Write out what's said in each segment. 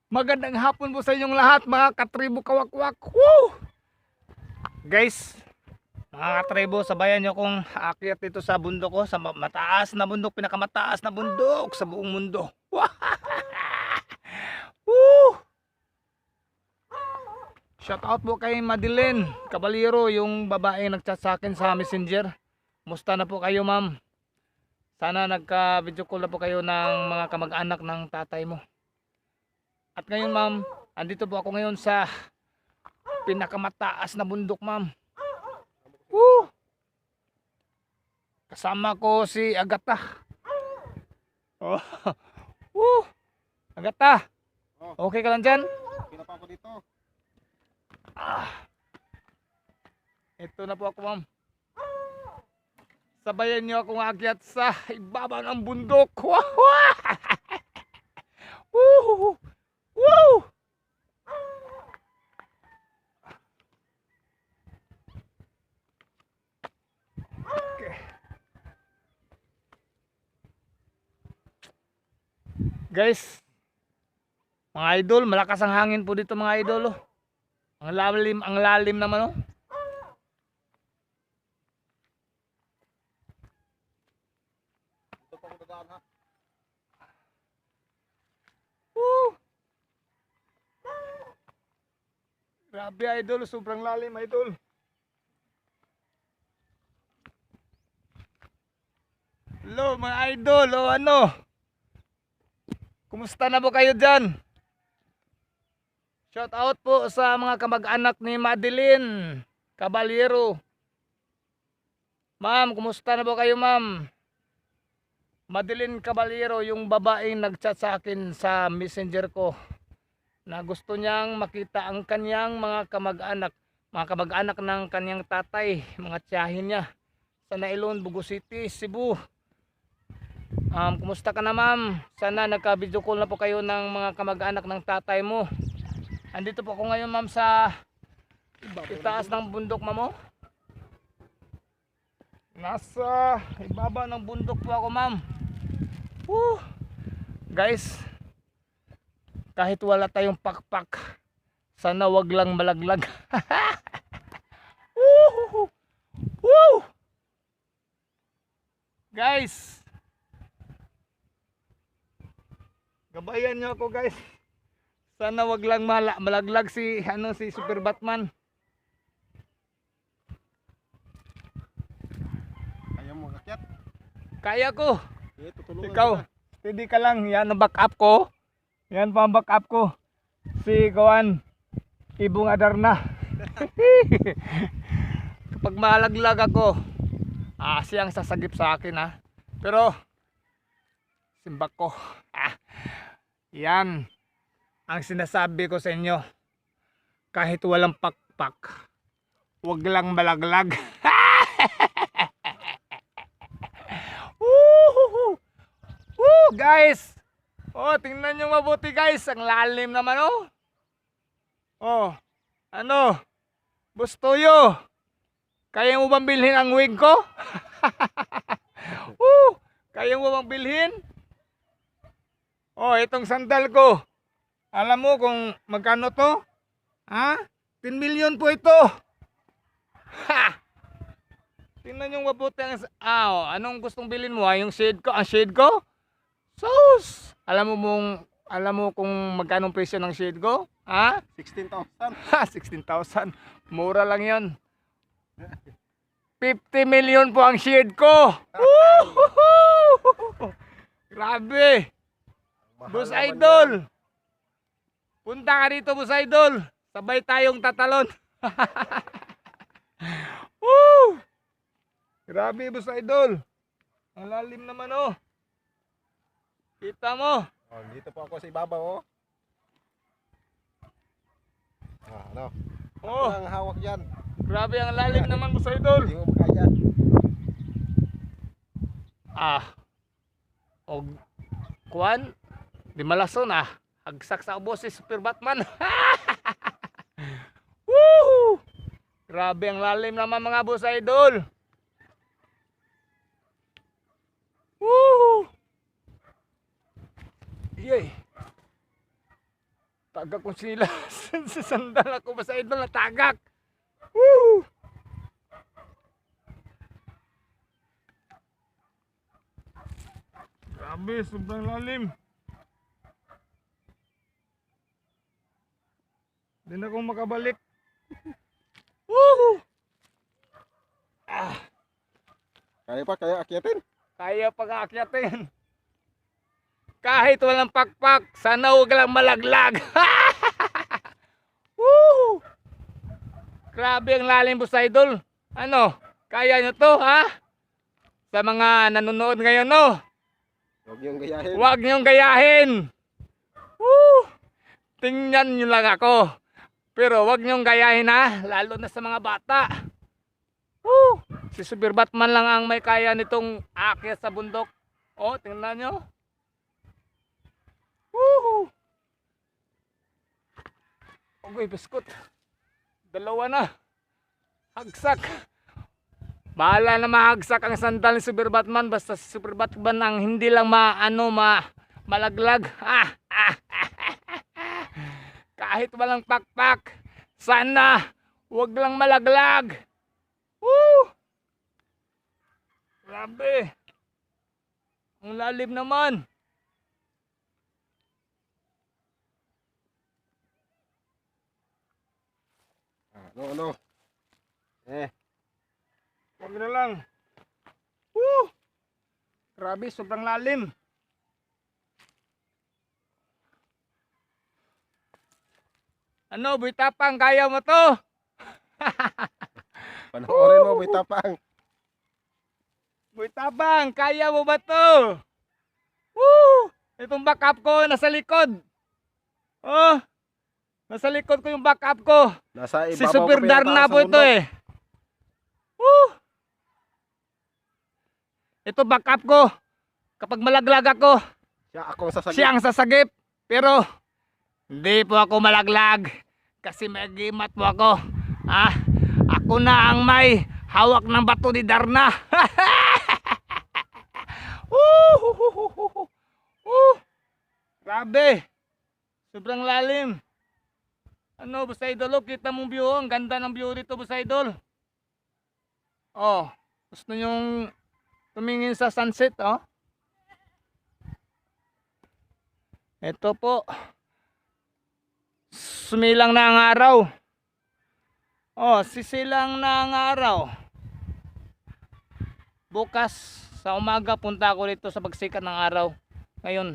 Magandang hapon po sa inyong lahat mga katribo kawakwak. Woo! Guys, mga katribo, sabayan nyo kung aakyat dito sa bundok ko. Sa mataas na bundok, pinakamataas na bundok sa buong mundo. Woo! Shout out po kay Madeline Caballero, yung babae nagchat sa akin sa messenger. Musta na po kayo, ma'am? Sana nagka-video call na po kayo ng mga kamag-anak ng tatay mo. At ngayon, ma'am, andito po ako ngayon sa pinakamataas na bundok, ma'am. Woo! Kasama ko si Agata. Oh. Woo! Agata. Okay ka lang dyan? Okay na pa ako dito. Ito na po ako, ma'am. Sabayan niyo akong akyat sa ibaba ng bundok. Woo! Woo! Woo! Okay. Guys, mga idol, malakas ang hangin po dito mga idol. Oh. Ang lalim naman oh. Dito pa ako dadaan ha. Woo! Grabe idol, sobrang lalim idol. Hello mga idol, o ano? Kumusta na po kayo dyan? Shout out po sa mga kamag-anak ni Madeline Caballero. Ma'am, kumusta na po kayo, ma'am? Madeline Caballero, yung babaeng nagchat sa akin sa messenger ko na gusto niyang makita ang kanyang mga kamag-anak ng kanyang tatay, mga tiyahin niya sa Nailon, Bugo City, Cebu. Kumusta ka na, ma'am? Sana nagka-video call na po kayo ng mga kamag-anak ng tatay mo. Andito po ako ngayon, ma'am, sa itaas ng bundok, ma'am. Nasa ibaba ng bundok po ako, ma'am. Woo! Guys, kahit wala tayong pakpak, sana wag lang malaglag. Woo! Woo! Guys, gabayan nyo ako, guys. Sana wag lang malaglag si Super Batman. Ayaw mo kakyat. Kaya ko. Tutulungan Ikaw, kita. steady ka lang. Yan ang backup ko. Yan pa ang backup ko. Si Kawan, Ibong Adarna. Kapag malaglag ako, siyang sasagip sa akin ha. Pero, simbak ko. Yan ang sinasabi ko sa inyo. Kahit walang pakpak, wag lang malaglag. Woo! Woo, guys! Oh, tingnan nyo mabuti, guys. Ang lalim naman, oh. Oh, ano? Bustoyo. Kaya mo bang bilhin ang wig ko? Woo! Kaya mo bang bilhin? Oh, itong sandal ko. Alam mo kung magkano to? Ha? 10 million po ito. Ha! Tingnan yung mabuti ang anong gustong bilhin mo? Yung shade ko, ang shade ko? Sus! Alam mo kung magkano presyo ng shade ko? Ha? 16,000. Ha, 16,000. Mura lang 'yon. 50 million po ang shade ko. Woo! Grabe. Mahal Boss naman Idol. yan. Punta ka dito, Boss Idol. Sabay tayong tatalon. Woo! Grabe, Boss Idol. Ang lalim naman, oh. Kita mo. Oh, dito po ako sa ibabaw oh. Ano? Oh, Ang hawak diyan. grabe ang lalim naman, Boss Idol. Hindi mo makaya. Og kuan, di malason hagsak sa ubos si Super Batman. Woo! Grabe ang lalim naman mga Boss Idol. Woo! Yay! Tagak kong sila. Sa sandal ako ba sa idol na tagak? Woo! Grabe, sobrang lalim. Hindi na akong makabalik. Woo! Kaya pa, kaya akyatin. Kaya pag-aakyatin. Kahit walang pakpak, sana huwag lang malaglag. Woo! Grabe ang lalim po sa idol. Ano? Kaya nyo to, ha? Sa mga nanonood ngayon, no? Huwag yung gayahin. Huwag niyong gayahin. Woo! Tingnan nyo lang ako. Pero huwag niyong gayahin, ha? Lalo na sa mga bata. Woo! Si Super Batman lang ang may kaya nitong aakyat sa bundok. Oh, tingnan nyo. Woo! Ogoy, biskot. Dalawa na. Hagsak. Bahala na mahagsak ang sandal ni Super Batman. Basta si Super Batman ang hindi lang malaglag. Kahit walang pakpak, sana wag lang malaglag. Woo! Grabe. Ang lalim naman. Ano? Huwag na lang. Woo! Grabe, sobrang lalim. Ano, Boy Tapang, kaya mo to? Panoorin mo, Boy Tapang. Boy Tapang, kaya mo ba to? Woo! Itong backup ko, nasa likod. Oh, nasa likod ko yung backup ko. Nasa Si ibabaw Super ka pa yata Darna sa po ito bundok. eh. Woo! Ito backup ko. Kapag malaglag ako, Siya akong sasagip. siya ang sasagip. Pero, hindi po ako malaglag. Kasi may agimat po ako. Ako na ang may hawak ng bato ni Darna. Grabe. Sobrang lalim. Ano, Boss Idol, kita mong view. Ang ganda ng view dito, Boss Idol. Oh, gusto nyong tumingin sa sunset, oh. Ito po. Sumilang na ang araw. Oh, sisilang na ang araw. Bukas sa umaga punta ako dito sa pagsikat ng araw. Ngayon,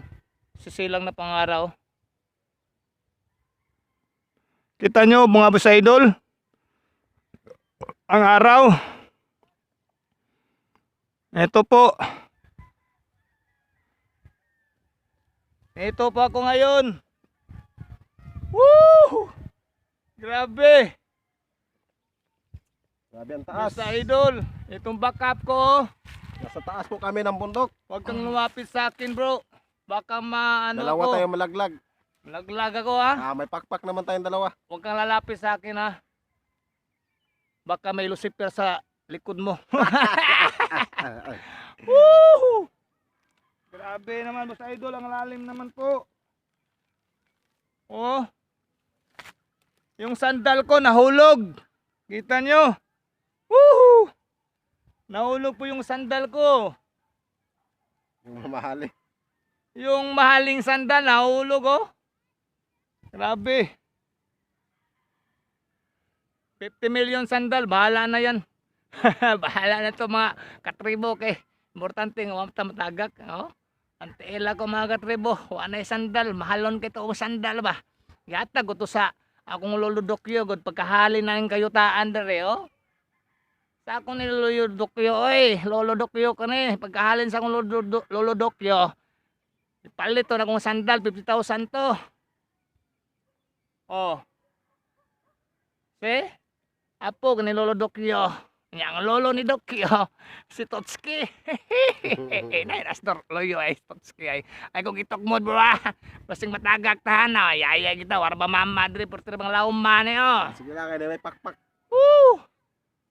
sisilang na pang araw. Kita nyo mga Boss Idol, ang araw. Ito po. Ito po ako ngayon. Woo! Grabe. Grabe ang taas. Boss Idol, itong backup ko. Nasa taas po kami ng bundok. Huwag kang lumapit sa akin, bro. Baka Dalawa ko. tayong malaglag. Malaglag ako, ha. May pakpak naman tayong dalawa. Huwag kang lalapit sa akin, ha. Baka may Lucifer sa likod mo. Woo! Grabe naman, Boss Idol, ang lalim naman po. Oh. Yung sandal ko nahulog. Kita nyo? Woo! Nahulog po yung sandal ko. Yung mamahali. Yung mahaling sandal nahulog, oh. Grabe. 50 million sandal, bahala na yan. Bahala na to mga katribo kay. Importante nga matagak, oh. Antiela ko mga katribo, wala sandal, mahalon kay to sandal ba. Yata ko to sa akong lolodokyo god pagkahali na ng kayutaan dere, oh. Sa akong nilolodokyo, oy, lolodokyo ka ni, pagkahalin sa akong lolodokyo. Ipalit to na kong sandal, 50,000 to. Oh. See? Apo ka ni Lolo Dokyo. Yang lolo ni Dokyo. Si Totski. Nay, Rastor. Loyo ay Totski ay. Ay kung itok mo bro. Basing matagak tahan na. Yaya kita. Warba mamadri. Porter bang lauman eh oh. Sige lang, may pakpak. Woo!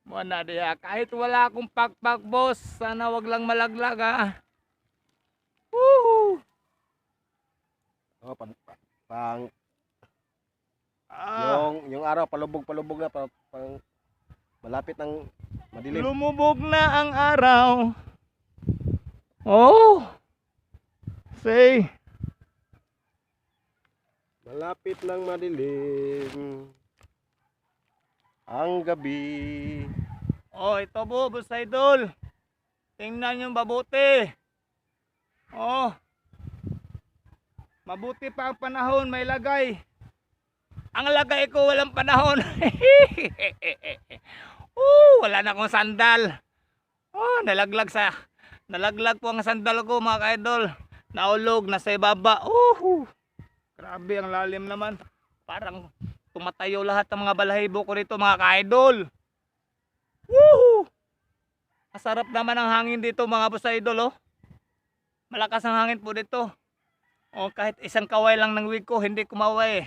Muna diya. Kahit wala akong pakpak boss. Sana wag lang malaglag ha. Woo! Oh, pang araw, palubog-palubog na pang malapit ng madilim. Lumubog na ang araw. Oh. Say. Malapit ng madilim ang gabi. Oh, ito po, boss idol. Tingnan yung mabuti. Oh. Mabuti pa ang panahon, may lagay. Ang lagay ko walang panahon. Wala na akong sandal. Oh, nalaglag po ang sandal ko, mga ka-idol. Naulog, nasa ibaba. Grabe, ang lalim naman. Parang tumatayo lahat ng mga balahibo ko rito, mga ka-idol. Woo! Masarap naman ang hangin dito, mga boss idol, oh. Malakas ang hangin po dito. Oh, kahit isang kaway lang ng wig ko, hindi kumaway.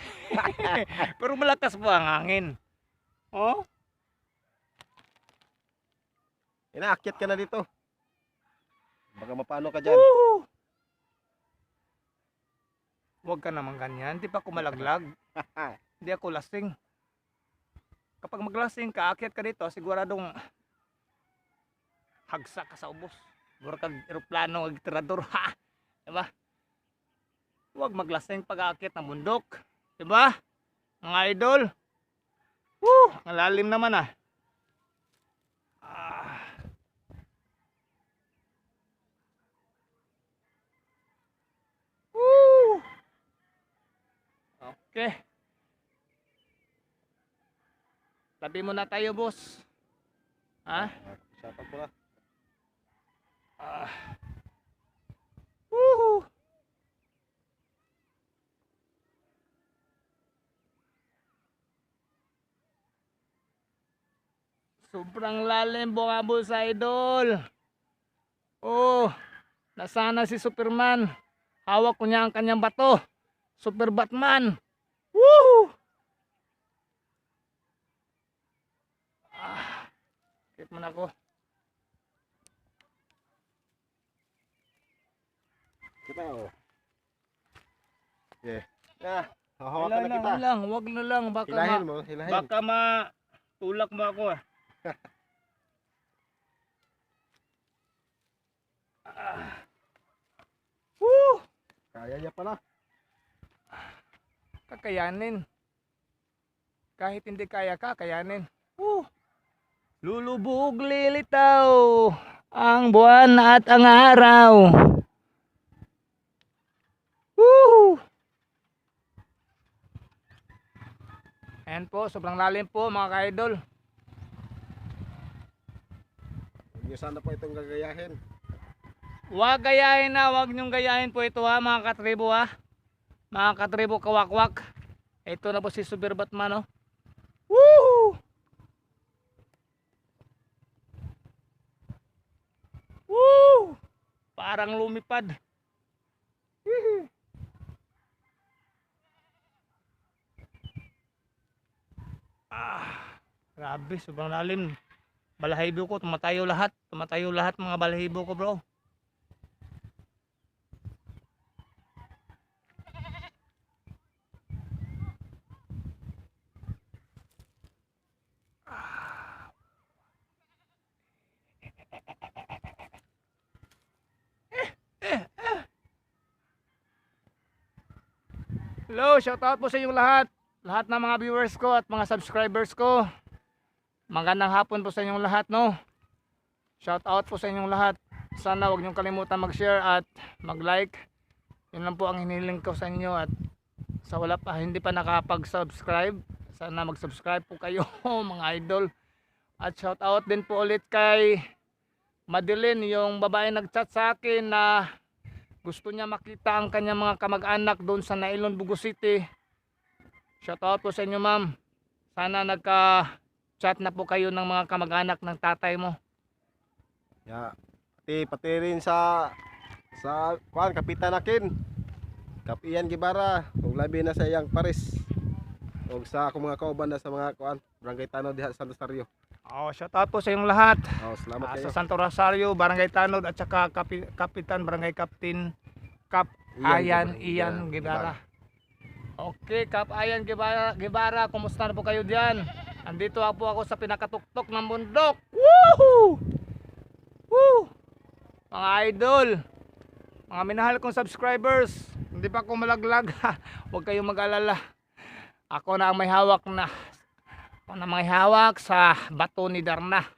Pero malakas po ang hangin. Oh. Inaakyat ka na dito. Baka mapano ka dyan. Woo! Huwag ka naman ganyan, di pa ako malaglag. Hindi ako lasing. Kapag maglasing ka, aakyat ka dito, siguradong hagsa ka sa ubos. Siguro kag eroplano, kag tirador, ha? Diba? Huwag maglasing pag aakyat ng bundok. Diba? Mga idol. Woo! Ang lalim naman, ah. Woo! Okay. Tabi muna tayo, boss. Ha? Shoutout mo na. Woohoo! Sobrang lalim, mga boss idol. Oh, nasana si Superman. Hawak ko niya ang kanyang bato. Super Batman. Woohoo! Kit mo na ako. Kita oh. Yeah. Yeah. Hahawakan na kita. Wag na lang. Hilahin mo, hilahin. Baka matulak mo ako, ah. Woo! Kaya niya pala. Kakayanin. Kahit hindi kaya, kakayanin. Woo! Lulubog lilitaw ang buwan at ang araw. Woo! Ayan po, sobrang lalim po, mga ka-idol. Huwag niyo sana po itong gagayahin. Huwag gayahin na, huwag niyong gayahin po ito, ha, mga katribo, ha. Mga katribo kawakwak. Ito na po si Super Batman, oh. Woo! Woo! Parang lumipad. Grabe, sobrang lalim. Balahibo ko, tumatayo lahat. Tumatayo lahat mga balahibo ko, bro. Hello, shoutout po sa inyong lahat. Lahat ng mga viewers ko at mga subscribers ko. Magandang hapon po sa inyong lahat, no. Shoutout po sa inyong lahat. Sana huwag niyong kalimutan mag-share at mag-like. Yun lang po ang hinihiling ko sa inyo. At sa wala pa, hindi pa nakapag-subscribe, sana mag-subscribe po kayo, mga idol. At shoutout din po ulit kay Madeline, yung babae nag-chat sa akin na gusto niya makita ang kanyang mga kamag-anak doon sa Nailon, Bugo City. Shoutout po sa inyo, ma'am. Sana nagka-chat na po kayo ng mga kamag-anak ng tatay mo. Yeah. Pati rin sa Kapitan Akin. Kapiyan Gibara, ug labi na sa iyang pares. Ug sa akong mga kauban na sa mga Barangay Tanod diha sa Santo Rosario. Shoutout po sa inyong lahat. Salamat kayo. Sa Santo Rosario, Barangay Tanod at saka Kapitan, Barangay Captain Cap Ian Gibara. Okay, Kap Ayan Guevara, kumusta na po kayo diyan? Andito po ako sa pinakatuktok ng bundok. Woohoo! Woo! Mga idol, mga minahal kong subscribers, hindi pa ako malaglag. Huwag kayong mag-alala. Ako na ang may hawak na. Ako na may hawak sa bato ni Darna.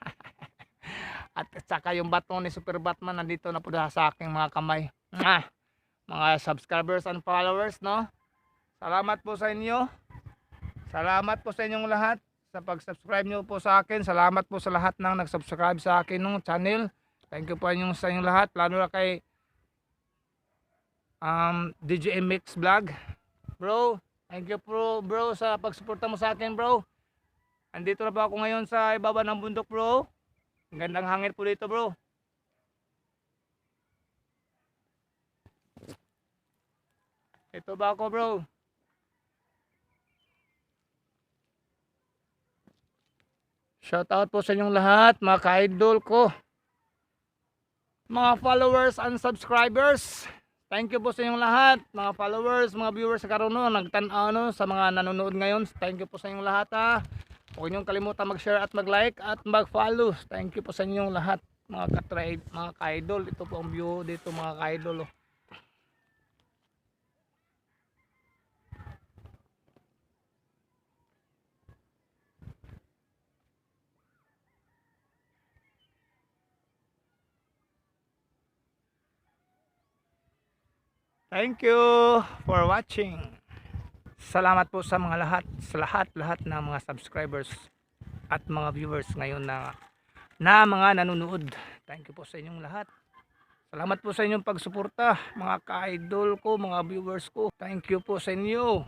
At saka yung bato ni Super Batman nandito na po sa aking mga kamay. Mga subscribers and followers, no? Salamat po sa inyo. Salamat po sa inyong lahat sa pag-subscribe nyo po sa akin. Salamat po sa lahat ng nag-subscribe sa akin ng channel. Thank you po sa inyong lahat, lalo na kay DJ MX Vlog. Bro, thank you bro sa pagsuporta mo sa akin, bro. Andito na ba ako ngayon sa ibaba ng bundok, bro. Ang gandang hangin po dito, bro. Ito ba ako, bro? Shout out po sa inyong lahat, mga ka-idol ko, mga followers and subscribers. Thank you po sa inyong lahat, mga followers, mga viewers sa karoon, nagtanaw sa mga nanonood ngayon. Thank you po sa inyong lahat, ha. Huwag niyong kalimutan mag-share at mag-like at mag-follow. Thank you po sa inyong lahat, mga ka-idol. Ito po ang view dito, mga ka-idol. Thank you for watching. Salamat po sa mga lahat ng mga subscribers at mga viewers ngayon na mga nanonood. Thank you po sa inyong lahat. Salamat po sa inyong pagsuporta, mga ka-idol ko, mga viewers ko. Thank you po sa inyo.